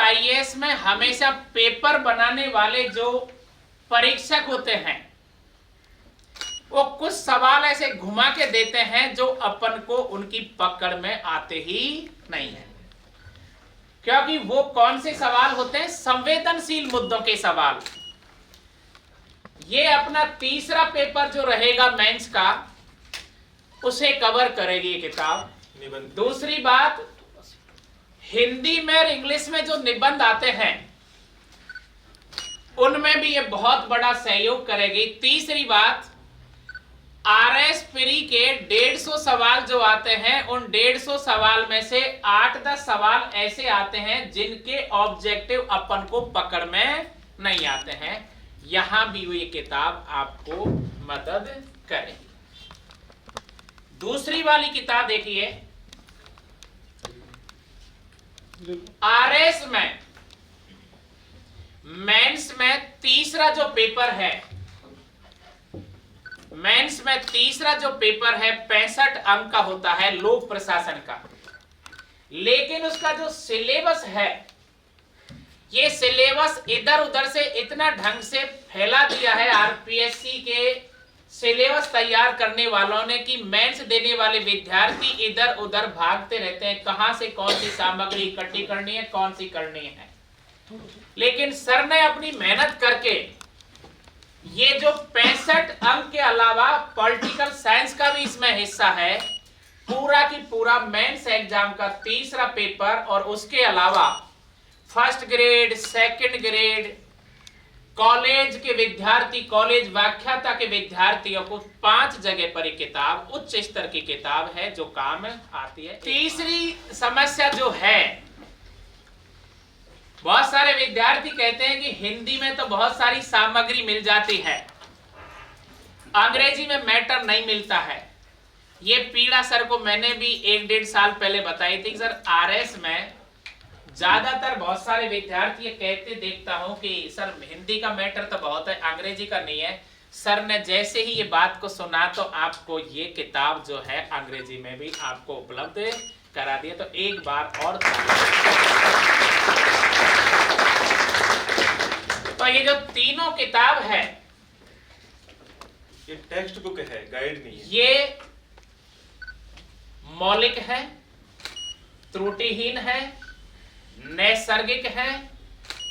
IAS में हमेशा paper बनाने वाले जो परीक्षक होते हैं वो कुछ सवाल ऐसे घुमा के देते हैं जो अपन को उनकी पकड़ में आते ही नहीं है, क्योंकि वो कौन से सवाल होते हैं? संवेदनशील मुद्दों के सवाल। ये अपना तीसरा पेपर जो रहेगा मेंस का, उसे कवर करेगी ये किताब। दूसरी बात, हिंदी में और इंग्लिश में जो निबंध आते हैं उनमें भी ये बहुत बड़ा सहयोग करेगी। तीसरी बात, आरएस प्री के 150 सवाल जो आते हैं, उन 150 सवाल में से 8-10 सवाल ऐसे आते हैं जिनके ऑब्जेक्टिव अपन को पकड़ में नहीं आते हैं। यहां भी ये किताब आपको मदद करेगी। दूसरी वाली किताब देखिए, आरएस में मेंस में तीसरा जो पेपर है, मेंस में तीसरा जो पेपर है 65 अंक का होता है, लोक प्रशासन का। लेकिन उसका जो सिलेबस है, ये सिलेबस इधर उधर से इतना ढंग से फैला दिया है आरपीएससी के सिलेबस तैयार करने वालों ने कि मेंस देने वाले विद्यार्थी इधर उधर भागते रहते हैं, कहां से कौन सी सामग्री इकट्ठी करनी है, कौन सी करनी है। लेकिन सर ने अपनी मेहनत करके ये जो 65 अंक के अलावा पॉलिटिकल साइंस का भी इसमें हिस्सा है, पूरा की पूरा मेंस एग्जाम का तीसरा पेपर, और उसके अलावा first grade, second grade, college के विद्यार्थी, कॉलेज व्याख्याता के विद्यार्थियों को 5 जगह पर किताब, उच्च स्तर की किताब है जो काम आती है। तीसरी समस्या जो है, बहुत सारे विद्यार्थी कहते हैं कि हिंदी में तो बहुत सारी सामग्री मिल जाती है, अंग्रेजी में मैटर नहीं मिलता है। ये पीड़ा सर को मैंने भी 1-1.5 साल पहले बताई थी। सर आरएस में ज्यादातर बहुत सारे विद्यार्थी कहते देखता हूं कि सर हिंदी का मैटर तो बहुत है, अंग्रेजी का नहीं है। सर ने जैसे ही ये बात को सुना तो आपको ये किताब जो है अंग्रेजी में भी आपको उपलब्ध करा दिया। तो एक बार और, तो ये जो तीनों किताब है, ये टेक्स्ट बुक है, गाइड नहीं है। ये मौलिक है, त्रुटिहीन है, नैसर्गिक है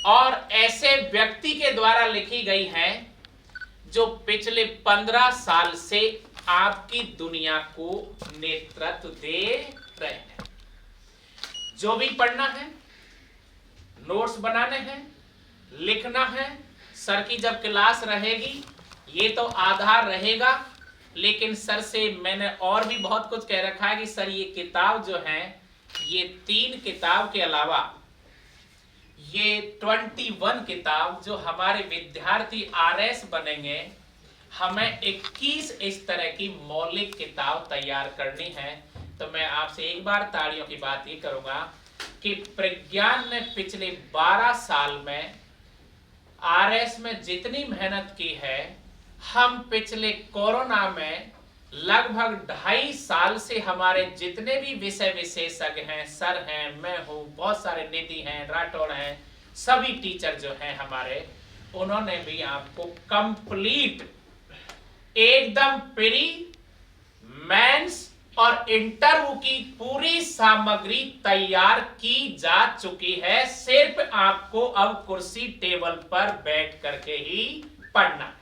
और ऐसे व्यक्ति के द्वारा लिखी गई है जो पिछले 15 साल से आपकी दुनिया को नेतृत्व दे रहे हैं। जो भी पढ़ना है, नोट्स बनाने हैं, लिखना है, सर की जब क्लास रहेगी ये तो आधार रहेगा। लेकिन सर से मैंने और भी बहुत कुछ कह रखा है कि सर ये किताब जो है, ये 3 किताब के अलावा ये 21 किताब जो हमारे विद्यार्थी आरएस बनेंगे, हमें 21 इस तरह की मौलिक किताब तैयार करनी है। तो मैं आपसे एक बार तालियों की बात ये करूंगा कि प्रज्ञान ने पिछले 12 साल में आरएस में जितनी मेहनत की है, हम पिछले कोरोना में लगभग 2.5 साल से हमारे जितने भी विषय विशेषज्ञ हैं, सर हैं, मैं हूं, बहुत सारे निधि हैं, राठौड़ हैं, सभी टीचर जो हैं हमारे, उन्होंने भी आपको कंप्लीट एकदम प्री, मेंस और इंटरव्यू की पूरी सामग्री तैयार की जा चुकी है। सिर्फ आपको अब कुर्सी टेबल पर बैठ करके ही पढ़ना है।